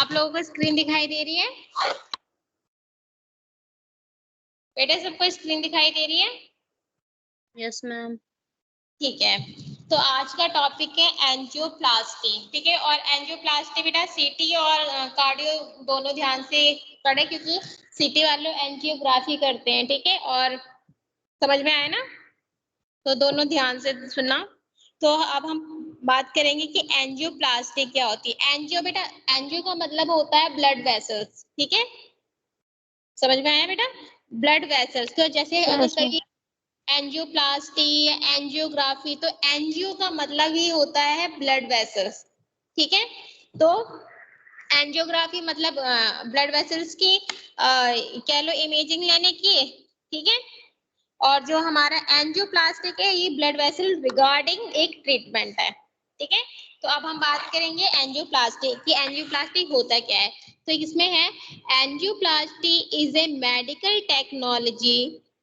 आप लोगों को स्क्रीन दिखाई दे रही है? बेटा सबको स्क्रीन दिखाई दे रही है? Yes ma'am. ठीक है, तो आज का टॉपिक है एंजियोप्लास्टी। ठीक है, और एंजियोप्लास्टी बेटा सीटी और कार्डियो दोनों ध्यान से पढ़े, क्योंकि सीटी वाले एंजियोग्राफी करते हैं। ठीक है, और समझ में आया ना? तो दोनों ध्यान से सुनना। तो अब हम बात करेंगे कि एंजियोप्लास्टी क्या होती है। एंजियो बेटा, एंजियो का मतलब होता है ब्लड वेसल्स। ठीक है, समझ में आया बेटा? Blood vessels. तो जैसे अगर कहीं एंजियोप्लास्टी या एंजियोग्राफी, तो एंजियो का मतलब ही होता है ब्लड वेसल्स। ठीक है, तो एंजियोग्राफी मतलब ब्लड वेसल्स की कह लो इमेजिंग लेने की। ठीक है, और जो हमारा एंजियोप्लास्टिक है ये ब्लड वेसल रिगार्डिंग एक ट्रीटमेंट है। ठीक है, तो अब हम बात करेंगे एंजियोप्लास्टिक की। एंजियोप्लास्टिक होता क्या है? तो इसमें है angioplasty is a medical technology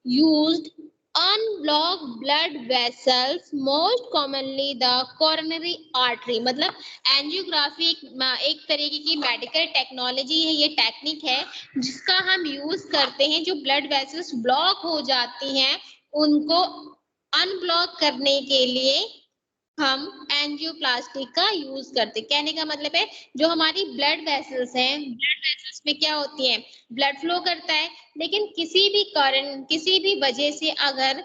used unblock blood vessels, most commonly the coronary artery. मतलब एंजियोग्राफी एक तरीके की मेडिकल टेक्नोलॉजी है, ये टेक्निक है जिसका हम यूज करते हैं। जो ब्लड वेसल्स ब्लॉक हो जाती हैं उनको अनब्लॉक करने के लिए हम एंजियोप्लास्टी का यूज करते हैं। कहने का मतलब है जो हमारी ब्लड वेसल्स हैं, ब्लड वेसल्स में क्या होती है, ब्लड फ्लो करता है, लेकिन किसी भी कारण, किसी भी वजह से अगर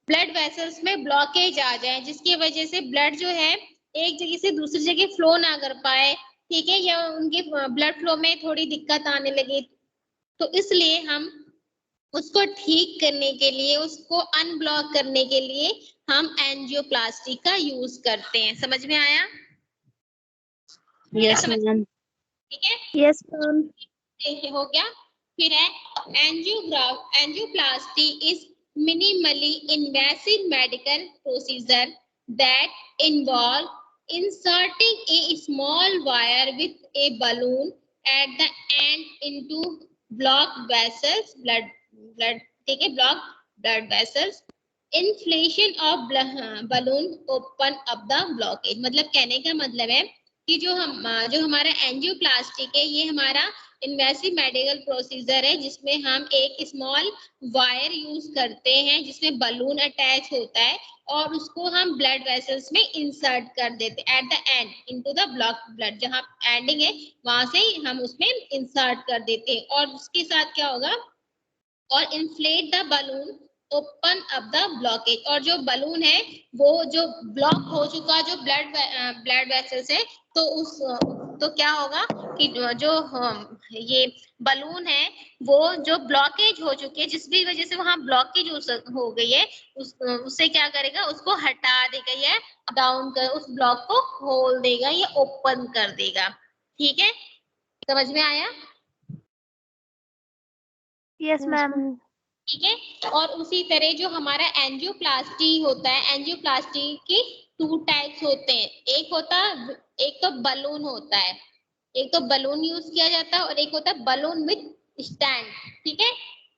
ब्लड वेसल्स में ब्लॉकेज आ जाए, जिसकी वजह से ब्लड जो है एक जगह से दूसरी जगह फ्लो ना कर पाए, ठीक है, या उनके ब्लड फ्लो में थोड़ी दिक्कत आने लगे, तो इसलिए हम उसको ठीक करने के लिए, उसको अनब्लॉक करने के लिए हम एंजियोप्लास्टी का यूज करते हैं। समझ में आया? Yes ma'am. ठीक है, यस मैम। हो गया। फिर है angioplasty is minimally invasive medical procedure that involve inserting a small wire with a balloon at the end into block vessels, blood ठीक है, block blood vessels, inflation of balloon open up the blockage। मतलब कहने का मतलब है कि जो हमारा एंजियोप्लास्टिक है ये हमारा इन्वेसिव मेडिकल प्रोसीजर है, जिसमें हम एक स्मॉल वायर यूज करते हैं जिसमें बलून अटैच होता है, और उसको हम ब्लड वेसल्स में इंसर्ट कर देते हैं at the end into the block blood, जहां एंडिंग है वहां से हम उसमें इंसर्ट कर देते हैं। और उसके साथ क्या होगा, और inflate the balloon open up the blockage. और जो बलून है वो जो ब्लॉक हो चुका जो ब्लड वेसल्स है, तो उस तो क्या होगा कि जो ये बलून है वो जो ब्लॉकेज हो चुकी है, जिस भी वजह से वहां ब्लॉकेज हो गई है, उससे क्या करेगा, उसको हटा देगा या डाउन कर उस ब्लॉक को खोल देगा या ओपन कर देगा। ठीक है, समझ में आया? Yes ma'am. ठीक है, और उसी तरह जो हमारा एंजियोप्लास्टी होता है, एंजियोप्लास्टी की टू टाइप्स होते हैं। एक तो बलून होता है, एक तो बलून यूज किया जाता है, और एक होता है बलून विथ स्टैंड। ठीक है,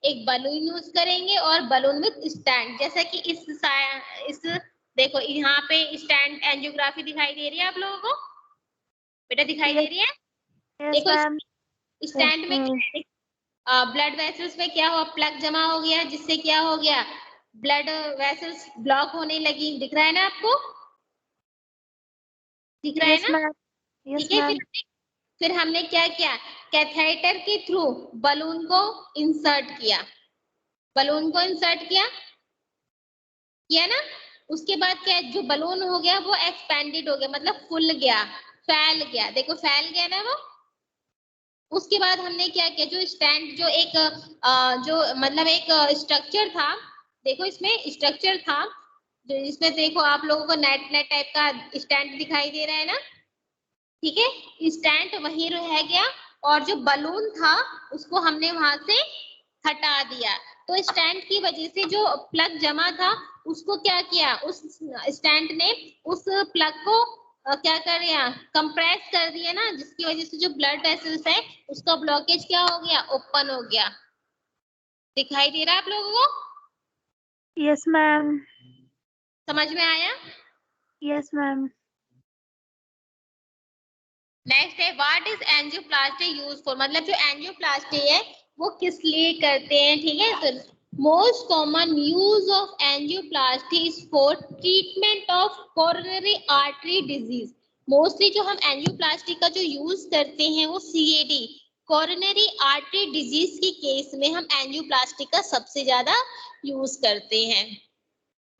एक बलून यूज करेंगे और बलून विथ स्टैंड। जैसा कि इस देखो यहाँ पे स्टैंड एंजियोग्राफी दिखाई दे रही है आप लोगों को? बेटा दिखाई दे रही है? यस देखो मैम। स्टैंड में ब्लड वेसल्स में क्या हुआ, प्लग जमा हो गया, जिससे क्या हो गया, ब्लड वेसल्स ब्लॉक होने लगी। दिख रहा है ना आपको? दिख रहा है यस ना? मैम। यस ठीक है, मैम। फिर हमने क्या किया, कैथेटर के थ्रू बलून को इंसर्ट किया, बलून को इंसर्ट किया ना। उसके बाद क्या, जो बलून हो गया वो एक्सपेंडेड हो गया, मतलब फुल गया, फैल गया। देखो फैल गया ना वो। उसके बाद हमने क्या किया, जो स्टैंड जो एक जो मतलब एक स्ट्रक्चर था, देखो इसमें स्ट्रक्चर था जो, इसमें देखो आप लोगों को नेट नेट टाइप का स्टैंड दिखाई दे रहा है ना। ठीक है, स्टैंड वहीं रह गया, और जो बलून था उसको हमने वहां से हटा दिया। तो स्टैंड की वजह से जो प्लग जमा था उसको क्या किया, उस स्टैंड ने उस प्लग को क्या कर दिया, कंप्रेस कर दिया ना, जिसकी वजह से जो ब्लड वेसल्स है उसका ब्लॉकेज क्या हो गया, ओपन हो गया। दिखाई दे रहा है आप लोगों को? Yes ma'am. समझ में आया? Yes ma'am. नेक्स्ट है what is angioplasty use for, मतलब जो एंजियोप्लास्टी है वो किस लिए करते हैं, ठीक है। तो most common use of angioplasty is for treatment of coronary artery disease. Mostly जो हम एंजियोप्लास्टी का जो यूज करते हैं वो सीएडी कोरोनरी आर्टरी डिजीज के केस में हम एंजियोप्लास्टी का सबसे ज्यादा यूज करते हैं।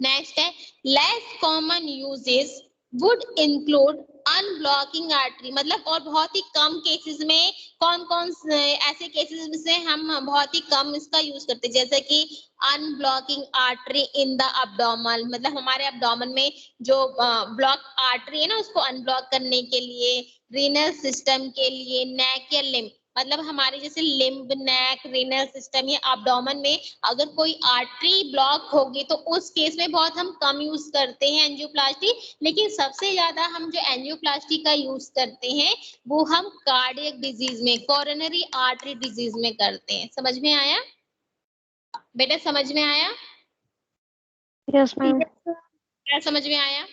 नेक्स्ट है less common uses would include unblocking artery, मतलब और बहुत ही कम केसेस में कौन कौन ऐसे केसेस में हम बहुत ही कम इसका यूज करते हैं, जैसे कि अनब्लॉकिंग आर्टरी इन द अब्डोमन, मतलब हमारे अब्डोमन में जो ब्लॉक आर्टरी है ना उसको अनब्लॉक करने के लिए, रीनल सिस्टम के लिए, नेक या लिम्ब, मतलब हमारे जैसे लिम्ब, नेक, रीनल सिस्टम या अब्डोमन में अगर कोई आर्टरी ब्लॉक होगी तो उस केस में बहुत हम कम यूज करते हैं एंजियोप्लास्टी, लेकिन सबसे ज्यादा हम जो एंजियोप्लास्टी का यूज करते हैं वो हम कार्डियक डिजीज में, कोरोनरी आर्टरी डिजीज में करते हैं। समझ में आया बेटा, समझ में आया? Yes ma'am. क्या समझ में आया,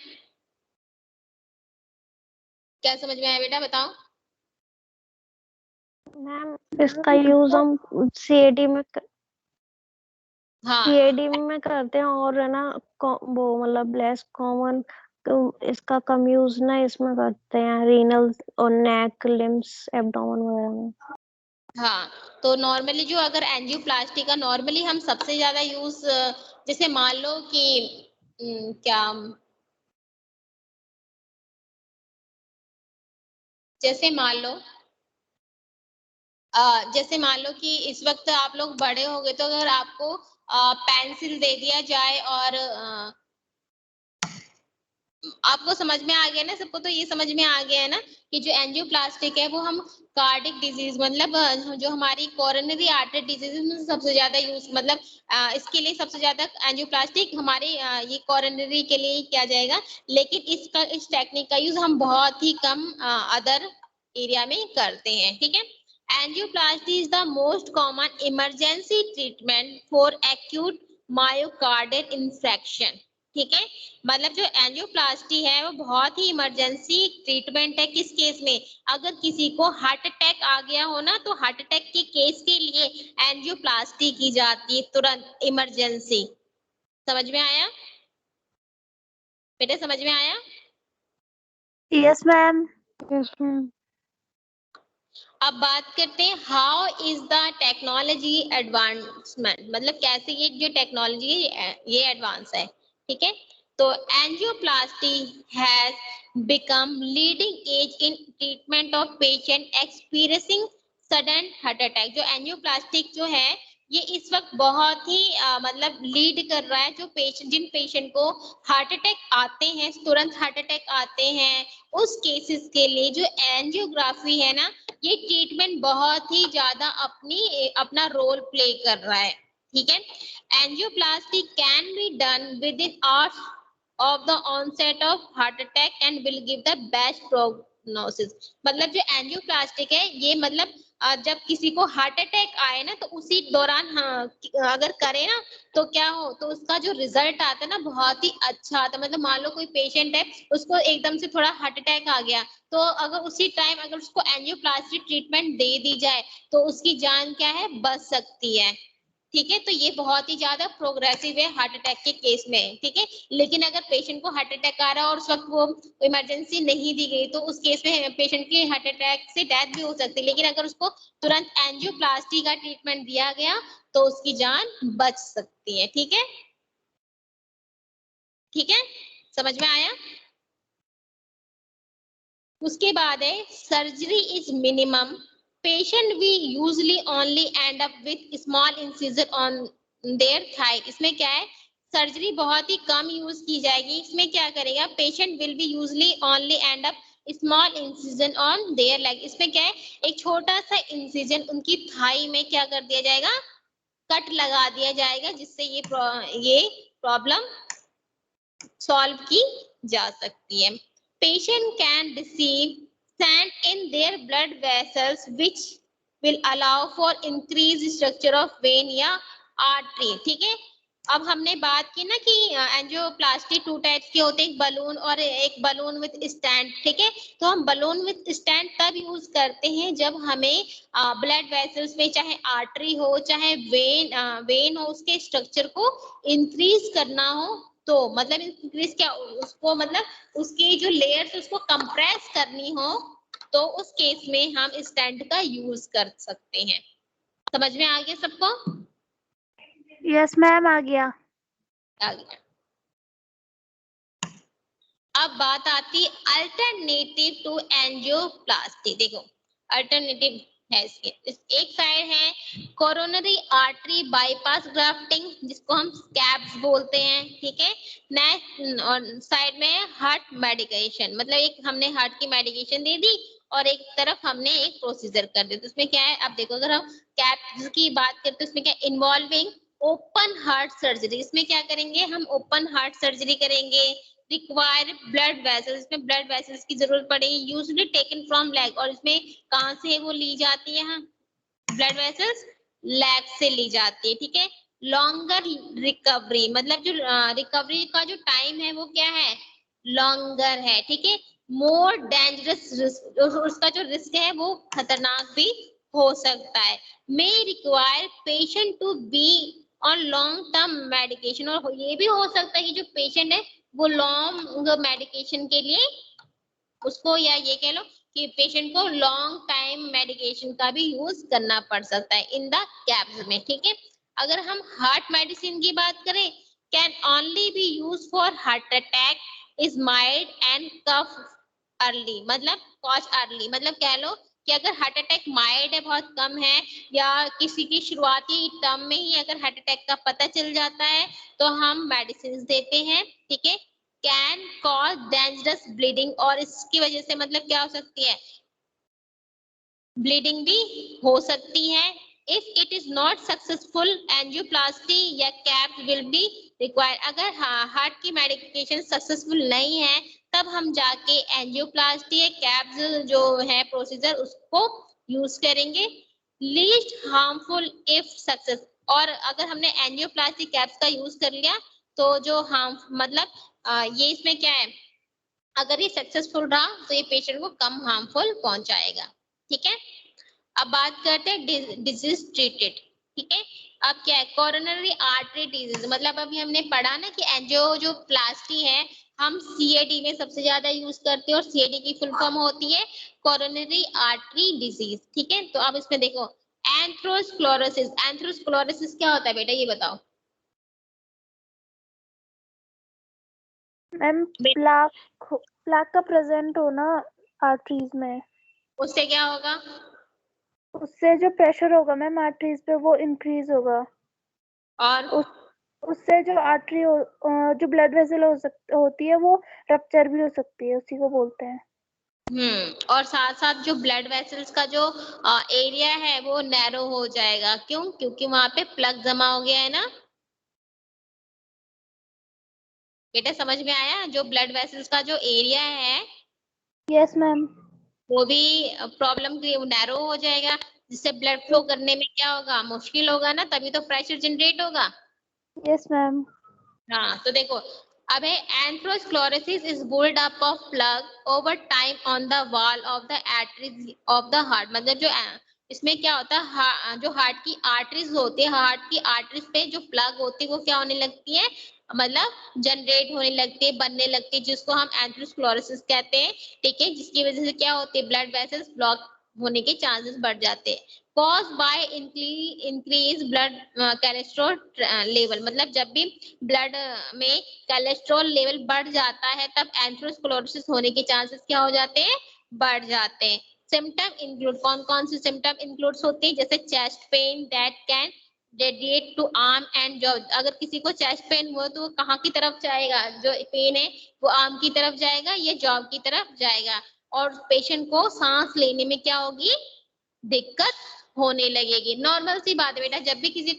क्या समझ में आया बेटा बताओ? मैम इसका यूज हम सीएडी में हाँ में करते हैं और है ना वो मतलब लेस कॉमन तो इसका कम यूज ना इसमें करते हैं रीनल और नेक, लिम्स, एब्डोमेन वगैरह में। हाँ, तो नॉर्मली जो अगर एंजियोप्लास्टी का नॉर्मली हम सबसे ज्यादा यूज, जैसे मान लो कि क्या, जैसे मान लो जैसे मान लो कि इस वक्त आप लोग बड़े हो गए, तो अगर आपको पेंसिल दे दिया जाए और आपको समझ में आ गया ना, सबको तो ये समझ में आ गया है ना कि जो एंजियोप्लास्टिक है वो हम कार्डिक डिजीज, मतलब जो हमारी कोरोनरी आर्टरी डिजीज में सबसे ज्यादा यूज, मतलब इसके लिए सबसे ज्यादा एंजियोप्लास्टिक हमारे ये कोरोनरी के लिए किया जाएगा, लेकिन इस टेक्निक का यूज हम बहुत ही कम अदर एरिया में करते हैं, ठीक है। Angioplasty is the most common emergency treatment for acute myocardial infection, ठीक है। मतलब जो एंजियोप्लास्टी है वो बहुत ही इमरजेंसी ट्रीटमेंट है, किस केस में, अगर किसी को हार्ट अटैक आ गया हो ना तो हार्ट अटैक के केस के लिए एंजियोप्लास्टी की जाती है तुरंत, इमरजेंसी। समझ में आया बेटे, समझ में आया? Yes ma'am. Yes ma'am. अब बात करते हैं how is the technology advancement, मतलब कैसे ये जो टेक्नोलॉजी है ये एडवांस है, ठीक है। तो angioplasty has become leading edge in treatment of patient experiencing sudden heart attack. जो एंजियोप्लास्टिक जो है ये इस वक्त बहुत ही मतलब लीड कर रहा है, जो पेशेंट, जिन पेशेंट को हार्ट अटैक आते हैं, तुरंत हार्ट अटैक आते हैं, उस केसेस के लिए जो एंजियोग्राफी है ना ये ट्रीटमेंट बहुत ही ज्यादा अपना रोल प्ले कर रहा है, ठीक है। Angioplasty can be done within hours of the onset of heart attack and will give the best prognosis. मतलब जो एंजियोप्लास्टिक है ये मतलब जब किसी को हार्ट अटैक आए ना तो उसी दौरान, हाँ, अगर करे ना तो क्या हो, तो उसका जो रिजल्ट आता है ना बहुत ही अच्छा आता है। मतलब मान लो कोई पेशेंट है उसको एकदम से थोड़ा हार्ट अटैक आ गया, तो अगर उसी टाइम अगर उसको एंजियोप्लास्टी ट्रीटमेंट दे दी जाए तो उसकी जान क्या है, बच सकती है, ठीक है। तो ये बहुत ही ज्यादा प्रोग्रेसिव है हार्ट अटैक के केस में, ठीक है। लेकिन अगर पेशेंट को हार्ट अटैक आ रहा है और उस वक्त वो इमरजेंसी नहीं दी गई तो उस केस में पेशेंट की हार्ट अटैक से डेथ भी हो सकती है, लेकिन अगर उसको तुरंत एंजियोप्लास्टी का ट्रीटमेंट दिया गया तो उसकी जान बच सकती है, ठीक है, ठीक है, समझ में आया? उसके बाद है surgery is minimum, patient we usually only end up with small incision on their thigh. इसमें क्या है, सर्जरी बहुत ही कम यूज की जाएगी। इसमें क्या करेगा, patient will be usually only end up small incision on there leg. इसमें क्या है, एक छोटा सा इंसिजन उनकी थाई में क्या कर दिया जाएगा, कट लगा दिया जाएगा, जिससे ये प्रॉब्लम सॉल्व की जा सकती है। Patient can receive sand in their blood vessels which will allow for increased structure of vein या artery, ठीक है। अब हमने बात की ना कि एंजियोप्लास्टी 2 टाइप्स के होते हैं, एक बलून और एक बलून विथ स्टैंड, ठीक है। तो हम बलून विथ स्टैंड तब यूज करते हैं जब हमें ब्लड वेसल्स में चाहे आर्टरी हो चाहे वेन हो, उसके स्ट्रक्चर को इंक्रीज करना हो, तो मतलब इंक्रीज क्या, उसको मतलब उसकी जो लेयर्स उसको कंप्रेस करनी हो, तो उस केस में हम स्टैंड का यूज कर सकते हैं। समझ में आ गया सबको? यस मैम, आ गया। आ गया। अब बात आती है अल्टरनेटिव टू एंजियोप्लास्टी। देखो अल्टरनेटिव है इसके, एक साइड है कोरोनरी आर्टरी बाईपास ग्राफ्टिंग, जिसको हम कैप्स बोलते हैं, ठीक है। नेक्स्ट और साइड में है हार्ट मेडिकेशन, मतलब एक हमने हार्ट की मेडिकेशन दे दी और एक तरफ हमने एक प्रोसीजर कर दिया। तो उसमें क्या है, अब देखो अगर हम कैप्स की बात करते हैं उसमें क्या इन्वॉल्विंग ओपन हार्ट सर्जरी, इसमें क्या करेंगे हम ओपन हार्ट सर्जरी करेंगे। रिक्वायर ब्लड वेसल्स, इसमें ब्लड वेसल्स की जरूरत पड़ेगी, यूजुअली टेकन फ्रॉम लेग, और इसमें कहाँ से वो ली जाती है, ब्लड वेसल्स लेग से ली जाती है, ठीक है। लॉन्गर रिकवरी, मतलब जो रिकवरी का जो टाइम है वो क्या है, लॉन्गर है, ठीक है। मोर डेंजरस रिस्क, उसका जो रिस्क है वो खतरनाक भी हो सकता है। May require patient to be on long term medication, और ये भी हो सकता है कि जो पेशेंट है वो लॉन्ग मेडिकेशन के लिए उसको, या ये कह लो कि पेशेंट को लॉन्ग टाइम मेडिकेशन का भी यूज करना पड़ सकता है इन द कैप्स में, ठीक है। अगर हम हार्ट मेडिसिन की बात करें, can only be use for heart attack, is mild and cough early, मतलब कॉज अर्ली, मतलब कह लो कि अगर हार्ट अटैक माइल्ड है, बहुत कम है, या किसी की शुरुआती टर्म में ही अगर हार्ट अटैक का पता चल जाता है, तो हम मेडिसिन देते हैं, ठीक है। कैन कॉज डेंजरस ब्लीडिंग, और इसकी वजह से मतलब क्या हो सकती है, ब्लीडिंग भी हो सकती है। If it is not successful angioplasty या कैप विल बी रिक्वायर्ड, अगर हार्ट की मेडिकेशन सक्सेसफुल नहीं है तब हम जाके एंजियोप्लास्टी या कैप्स जो है प्रोसीजर उसको यूज करेंगे। लीस्ट हार्मफुल इफ सक्सेस, और अगर हमने एंजियोप्लास्टी कैप्स का यूज कर लिया तो जो हार्म मतलब ये इसमें क्या है, अगर ये सक्सेसफुल रहा तो ये पेशेंट को कम हार्मफुल पहुंचाएगा, ठीक है। अब बात करते हैं डिजीज ट्रीटेड, ठीक है। अब क्या है कोरोनरी आर्टरी डिजीज, मतलब अभी हमने पढ़ा ना कि एंजियो जो प्लास्टी है हम सीएडी में सबसे ज्यादा यूज करते हैं, और सीएडी की फुल फॉर्म होती है कोरोनरी आर्टरी डिजीज, ठीक है। तो अब इसमें देखो एंथ्रोस्क्लेरोसिस, एंथ्रोस्क्लेरोसिस क्या होता है बेटा ये बताओ। मैम प्लाक का प्रेजेंट होना आर्टरीज में, उससे क्या होगा, उससे जो प्रेशर होगा मैम आर्टरीज पे वो इंक्रीज होगा, और उससे जो आर्टरी जो ब्लड वेसल होती है वो रप्चर भी हो सकती है, उसी को बोलते हैं। और साथ साथ जो ब्लड वेसल्स का जो एरिया है वो नैरो हो जाएगा, क्यों, क्योंकि वहां पे प्लग जमा हो गया है ना। बेटा समझ में आया, जो ब्लड वेसल्स का जो एरिया है यस मैम। वो भी प्रॉब्लम नैरो हो जाएगा, जिससे ब्लड फ्लो करने में क्या होगा, मुश्किल होगा ना, तभी तो प्रेशर जनरेट होगा। Yes ma'am. हाँ तो देखो अब है atherosclerosis is build up of plaque over time on the wall of the arteries of the heart, मतलब जो इसमें क्या होता है, जो हार्ट की आर्टरीज होती है, हार्ट की आर्टरीज पे जो प्लग होती है वो क्या होने लगती है, मतलब जनरेट होने लगती है, बनने लगती है, जिसको हम एंथ्रोस्क्लेरोसिस कहते हैं, ठीक है। जिसकी वजह से क्या होती है, ब्लड वेसल्स ब्लॉक होने के चांसेस बढ़ जाते हैं। Cause by increase blood cholesterol level, मतलब जब भी ब्लड में कोलेस्ट्रॉल लेवल बढ़ जाता है तब एंथ्रोस्क्लेरोसिस होने के चांसेस क्या हो जाते हैं, बढ़ जाते हैं। सिम्टम इंक्लूड, कौन कौन से सिम्टम इंक्लूड होते हैं, जैसे chest pain that can radiate to arm and jaw, अगर किसी को चेस्ट पेन हुआ तो वो कहाँ की तरफ जाएगा, जो पेन है वो आर्म की तरफ जाएगा या जॉ की तरफ जाएगा, और पेशेंट को सांस लेने में क्या होगी, दिक्कत होने लगेगी। नॉर्मल सी बात है बेटा, जब भी किसी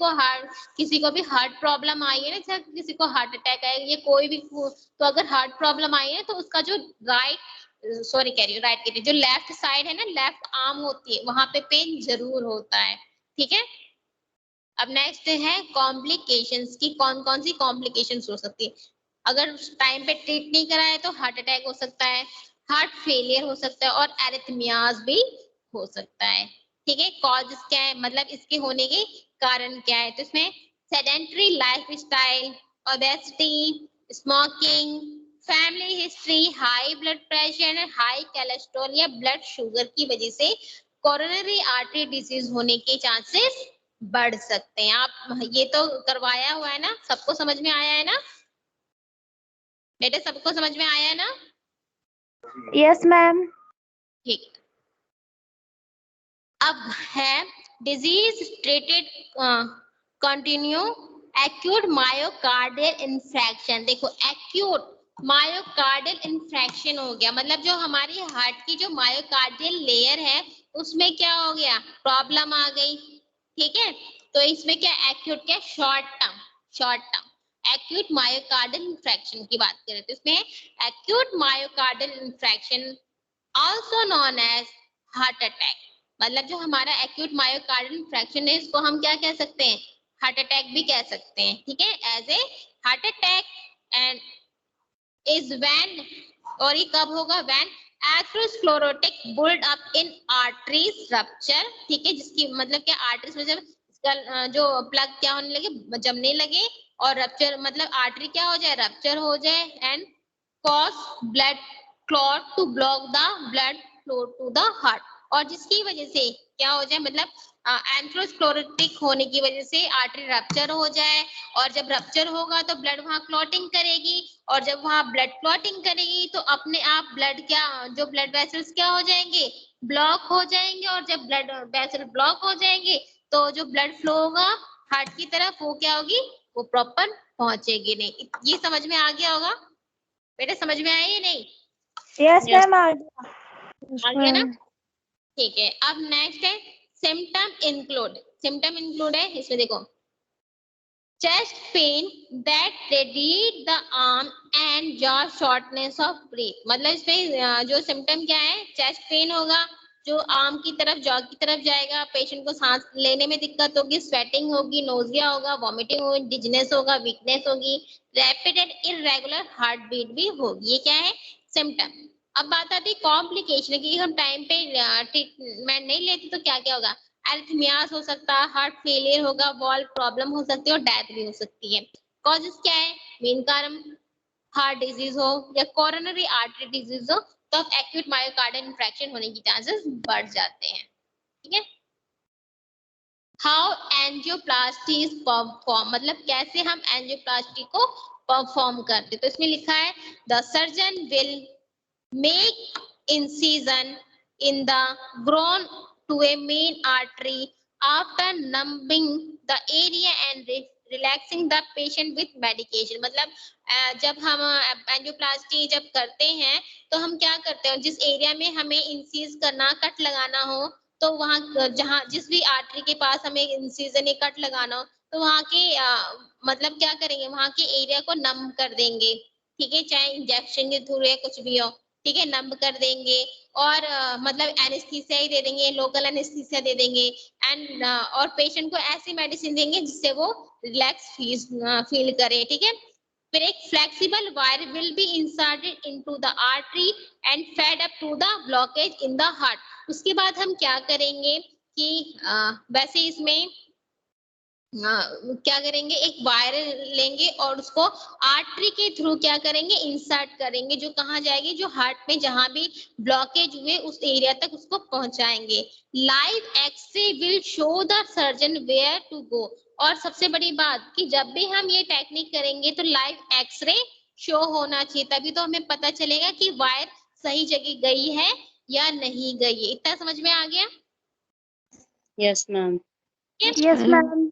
को भी हार्ट प्रॉब्लम आई है ना, चाहे किसी को हार्ट अटैक आए या कोई भी, तो अगर हार्ट प्रॉब्लम आई है तो उसका जो सॉरी कह रही हूँ राइट कह रही हूँ, जो लेफ्ट साइड है ना, लेफ्ट आर्म होती है, वहां पे पेन जरूर होता है, ठीक है। अब नेक्स्ट है कॉम्प्लिकेशंस की कौन कौन सी कॉम्प्लिकेशंस हो सकती है। अगर टाइम पे ट्रीट नहीं कराए तो हार्ट अटैक हो सकता है, हार्ट फेलियर हो सकता है और एरिथमियाज भी हो सकता है। ठीक है, कॉजेस क्या है, मतलब इसके होने के कारण क्या है। तो इसमें sedentary lifestyle, obesity, smoking, family history, high blood pressure, high cholesterol या ब्लड शुगर की वजह से कोरोनरी आर्टरी डिजीज होने के चांसेस बढ़ सकते हैं। आप ये तो करवाया हुआ है ना, सबको समझ में आया है ना बेटे, सबको समझ में आया है ना? Yes ma'am. ठीक, अब है disease treated continue acute myocardial infection. देखो एक्यूट मायोकार्डियल इन्फेक्शन हो गया, मतलब जो हमारी हार्ट की जो मायोकार्डियल लेयर है उसमें क्या हो गया, प्रॉब्लम आ गई। ठीक है, तो इसमें क्या एक्यूट क्या, short term acute myocardial infection की बात करें तो इसमें acute myocardial infection also known as heart attack, मतलब जो हमारा एक्यूट मायोकार्डियल इन्फेक्शन है इसको हम क्या कह सकते हैं, हार्ट अटैक भी कह सकते हैं। ठीक है, as a heart attack and is when, और ये कब होगा, when atherosclerotic build up in arteries rupture. ठीक है, जिसकी मतलब क्या, आर्टरीज में जब इसका जो प्लग क्या होने लगे, जमने लगे और रप्चर मतलब आर्टरी क्या हो जाए, रप्चर हो जाए and cause blood clot to block the blood flow to the heart, और जिसकी वजह से क्या हो जाए, मतलब एथेरोस्क्लेरोटिक होने की वजह से आर्टरी रप्चर हो जाए, और जब रप्चर होगा तो ब्लड वहां क्लॉटिंग करेगी, और जब वहां ब्लड क्लॉटिंग करेगी तो अपने आप ब्लड क्या, जो ब्लड वेसल्स क्या हो जाएंगे, ब्लॉक हो जाएंगे, और जब ब्लड वेसल ब्लॉक हो जाएंगे तो जो ब्लड फ्लो होगा हार्ट की तरफ वो क्या होगी, वो प्रॉपर पहुंचेगी नहीं। ये समझ में आ गया होगा बेटे, समझ में आया या नहीं? यस मैम आ आ गया ना? ठीक है, अब नेक्स्ट है सिम्टम इंक्लूड है इसमें, देखो chest pain that radiate the arm and jaw shortness of breath, मतलब इसमें जो सिम्टम क्या है, चेस्ट पेन होगा जो आर्म की तरफ जॉ की तरफ जाएगा, पेशेंट को सांस लेने में दिक्कत होगी, स्वेटिंग होगी, नोजिया होगा, वॉमिटिंग होगी, डिजनेस होगा, वीकनेस होगी, rapid and irregular heart beat भी होगी। ये क्या है, सिम्टम। अब बात आती है कॉम्प्लिकेशन की, हम टाइम पे ट्रीटमेंट नहीं लेते तो क्या क्या होगा, एरिथमियास हो सकता है, हार्ट फेलियर होगा, वॉल्व प्रॉब्लम हो सकती है और डेथ भी हो सकती है। कॉजेस क्या है, मेन कारण हार्ट डिजीज हो या कोरोनरी आर्टरी डिजीज हो तो एक्यूट मायोकार्डियल इन्फ्रेक्शन होने की चांसेस बढ़ जाते हैं। ठीक है, हाउ एंजियोप्लास्टी इज परफॉर्म, मतलब कैसे हम एंजियोप्लास्टी को परफॉर्म करते, तो इसमें लिखा है the surgeon will make incision in the groin to a main artery after numbing the area and relaxing the patient with medication, मतलब जब हम एंजियोप्लास्टी जब करते हैं तो हम क्या करते हैं, जिस एरिया में हमें इंसीज करना, कट लगाना हो, तो वहां जहां जिस भी आर्टरी के पास हमें इंसीजन कट लगाना हो तो वहां के मतलब क्या करेंगे, वहां के एरिया को नम कर देंगे। ठीक है, चाहे इंजेक्शन के थ्रू या कुछ भी हो, ठीक है, नंब कर देंगे और मतलब एनेस्थीसिया ही दे देंगे, लोकल एनेस्थीसिया दे देंगे एंड और पेशेंट को ऐसी मेडिसिन देंगे जिससे वो रिलैक्स फील करे। ठीक है, फिर एक flexible wire will be inserted into the artery and fed up to the blockage in the heart. उसके बाद हम क्या करेंगे कि वैसे इसमें क्या करेंगे, एक वायर लेंगे और उसको आर्टरी के थ्रू क्या करेंगे, इंसर्ट करेंगे, जो कहाँ जाएगी, जो हार्ट में जहां भी ब्लॉकेज हुए उस एरिया तक उसको पहुंचाएंगे। Live x ray will show the surgeon where to go, और सबसे बड़ी बात कि जब भी हम ये टेक्निक करेंगे तो लाइव एक्सरे शो होना चाहिए, तभी तो हमें पता चलेगा कि वायर सही जगह गई है या नहीं गई है। इतना समझ में आ गया? Yes ma'am. Yes ma'am.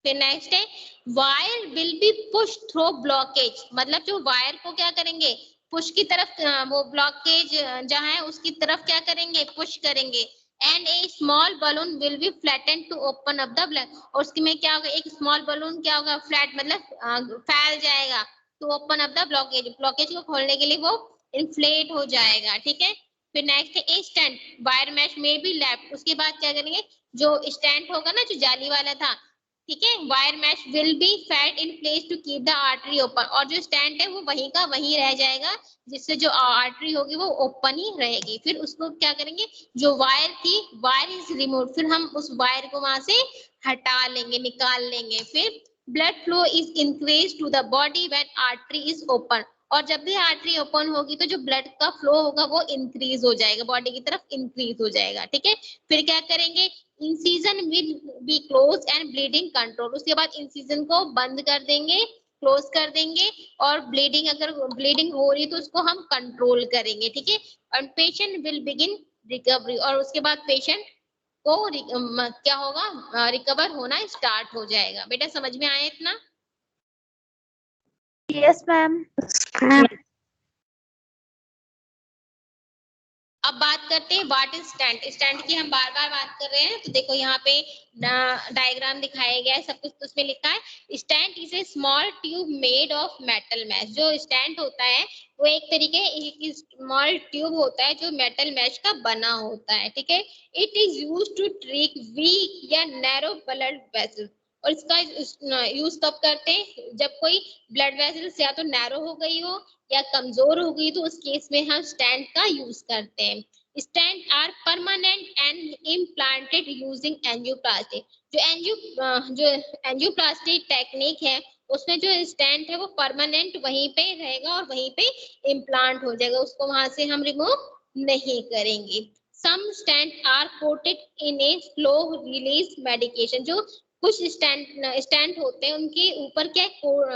फिर नेक्स्ट है wire will B push through blockage, मतलब जो वायर को क्या करेंगे, पुश की तरफ, वो ब्लॉकेज जहां है उसकी तरफ क्या करेंगे, पुश करेंगे। And a small balloon will be flatten to open up the block, और उसके में क्या होगा, एक स्मॉल बलून क्या होगा, फ्लैट मतलब फैल जाएगा to open up the blockage, blockage को खोलने के लिए वो इन्फ्लेट हो जाएगा। ठीक है, फिर नेक्स्ट है ए स्टैंड वायर मैश में बी लेफ्ट, उसके बाद क्या करेंगे, जो स्टैंड होगा ना, जो जाली वाला था, ठीक है। Wire mesh will be fed in place to keep the artery open, और जो स्टेंट है वो वहीं का वहीं रह जाएगा, जिससे जो आर्टरी होगी वो ओपन ही रहेगी। फिर उसको क्या करेंगे, जो वायर थी, वायर इज रिमूव, फिर हम उस वायर को वहां से हटा लेंगे, निकाल लेंगे। फिर blood flow is increase to the body when artery is open, और जब भी आर्टरी ओपन होगी तो जो ब्लड का फ्लो होगा वो इंक्रीज हो जाएगा, बॉडी की तरफ इंक्रीज हो जाएगा। ठीक है। फिर क्या करेंगे, incision will be close and bleeding control, उसके बाद इंसिजन को बंद कर देंगे, क्लोज कर देंगे, और ब्लीडिंग, अगर ब्लीडिंग हो रही तो उसको हम कंट्रोल करेंगे। ठीक है। And patient will begin recovery, और उसके बाद पेशेंट को क्या होगा, रिकवर होना स्टार्ट हो जाएगा। बेटा समझ में आया इतना? Yes ma'am. अब बात करते हैं व्हाट इज स्टेंट। स्टेंट की हम बार बार बात कर रहे हैं, तो देखो यहाँ पे डायग्राम दिखाया गया है, सब कुछ तो उसमें लिखा है। Stent is a small tube made of metal mesh. जो स्टेंट होता है वो एक तरीके एक स्मॉल ट्यूब होता है जो मेटल मैश का बना होता है। ठीक है। It is use to treat weak या नैरो ब्लड वेसल, और इसका यूज कब करते हैं, जब कोई ब्लड वेसल्स या तो नैरो हो गई हो या कमजोर हो गई, तो उस केस में हम स्टेंट का यूज करते हैं। Stent are permanent and implanted using angioplasty. जो एंजियोप्लास्टी टेक्निक है उसमें जो स्टेंट है वो परमानेंट वहीं पे रहेगा और वहीं पे इम्प्लांट हो जाएगा, उसको वहां से हम रिमूव नहीं करेंगे। Some stent are coated in a slow release medication. जो कुछ स्टेंट होते हैं उनके ऊपर क्या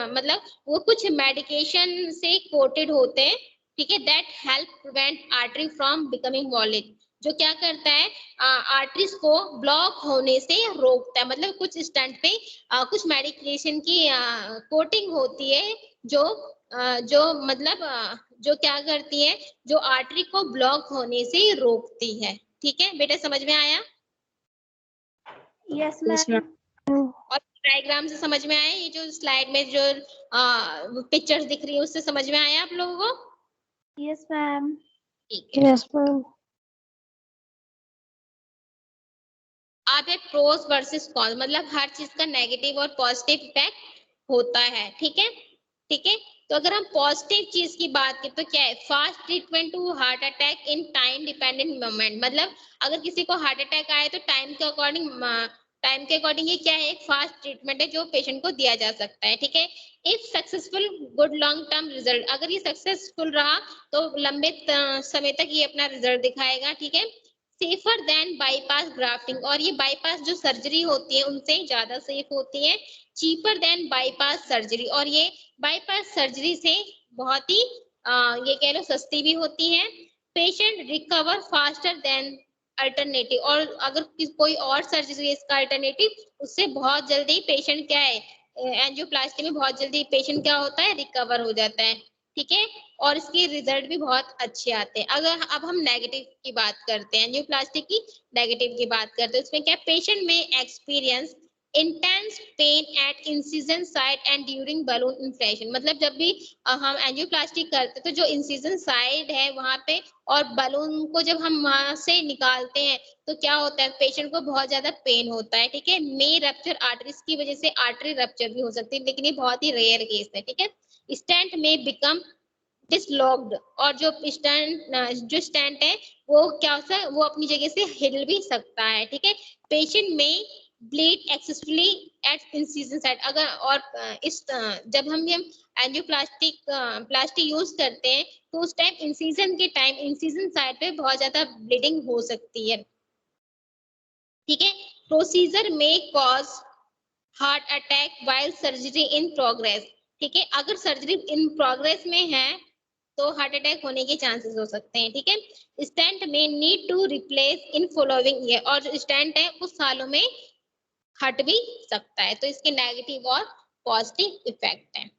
मतलब वो कुछ मेडिकेशन से कोटेड होते हैं। ठीक है। That help prevent artery from becoming wallet. जो क्या करता है, आर्टरीज को ब्लॉक होने से रोकता है। मतलब कुछ स्टेंट पे कुछ मेडिकेशन की कोटिंग होती है जो मतलब जो क्या करती है, जो आर्टरी को ब्लॉक होने से रोकती है। ठीक है बेटा समझ में आया? Yes Yes, ma'am. ma'am. और डायग्राम से समझ में आया? ये जो स्लाइड में जो पिक्चर्स दिख रही है उससे समझ में आया आप लोगों को? Yes ma'am. ठीक है। Yes ma'am. अब है प्रोस वर्सेस कॉन्स, मतलब हर चीज का नेगेटिव और पॉजिटिव इफेक्ट होता है। ठीक है। ठीक है। तो अगर हम पॉजिटिव चीज की बात करें तो क्या है, fast treatment to heart attack in time dependent moment. मतलब अगर किसी को हार्ट अटैक आए तो टाइम के अकॉर्डिंग ये क्या है, एक फास्ट ट्रीटमेंट है जो पेशेंट को दिया जा सकता है। ठीक है। If successful good long term result, अगर ये सक्सेसफुल रहा तो लंबे समय तक ये अपना रिजल्ट दिखाएगा। ठीक है। सेफर देन बाईपास ग्राफ्टिंग, और ये बाईपास जो सर्जरी होती है उनसे ज्यादा सेफ होती है। चीपर देन बाईपास सर्जरी, और ये बाईपास सर्जरी से बहुत ही ये कह लो सस्ती भी होती है। Patient recover faster than alternative, और अगर कोई और सर्जरी है इसका अल्टरनेटिव, उससे बहुत जल्दी पेशेंट क्या है, एंजियोप्लास्टी में बहुत जल्दी पेशेंट क्या होता है, रिकवर हो जाता है। ठीक है। और इसके रिजल्ट भी बहुत अच्छे आते हैं। अगर अब हम नेगेटिव की बात करते हैं, एंजियोप्लास्टी की नेगेटिव की बात करते हैं, उसमें क्या पेशेंट में experience intense pen eight incision side and during balloon inflation. मतलब जब भी हम एंजियोप्लास्टी करते हैं तो जो इंसिजन साइड है वहां पे और बलून को जब हम वहां से निकालते हैं तो क्या होता है, पेशेंट को बहुत ज्यादा पेन होता है। ठीक है। मे रप्चर आर्टरीज की वजह से आर्टरी रप्चर भी हो सकती है, लेकिन ये बहुत ही रेयर केस है। ठीक है। स्टेंट में बिकम डिसलॉक्ड, और जो स्टेंट है वो क्या होता है, वो अपनी जगह से हिल भी सकता है। ठीक है। पेशेंट में ब्लीड एक्सेसफुली एट इंसिजन साइड, अगर और जब हम प्लास्टिक यूज करते हैं तो उस टाइम इंसिजन साइड पे बहुत ज्यादा ब्लीडिंग हो सकती है। ठीक है। प्रोसीजर में cause heart attack while surgery in progress. ठीक है। अगर सर्जरी इन प्रोग्रेस में है तो हार्ट अटैक होने के चांसेस हो सकते हैं। ठीक है। स्टेंट में need to replace in following year, और जो स्टेंट है कुछ सालों में हट भी सकता है। तो इसके नेगेटिव और पॉजिटिव इफेक्ट है।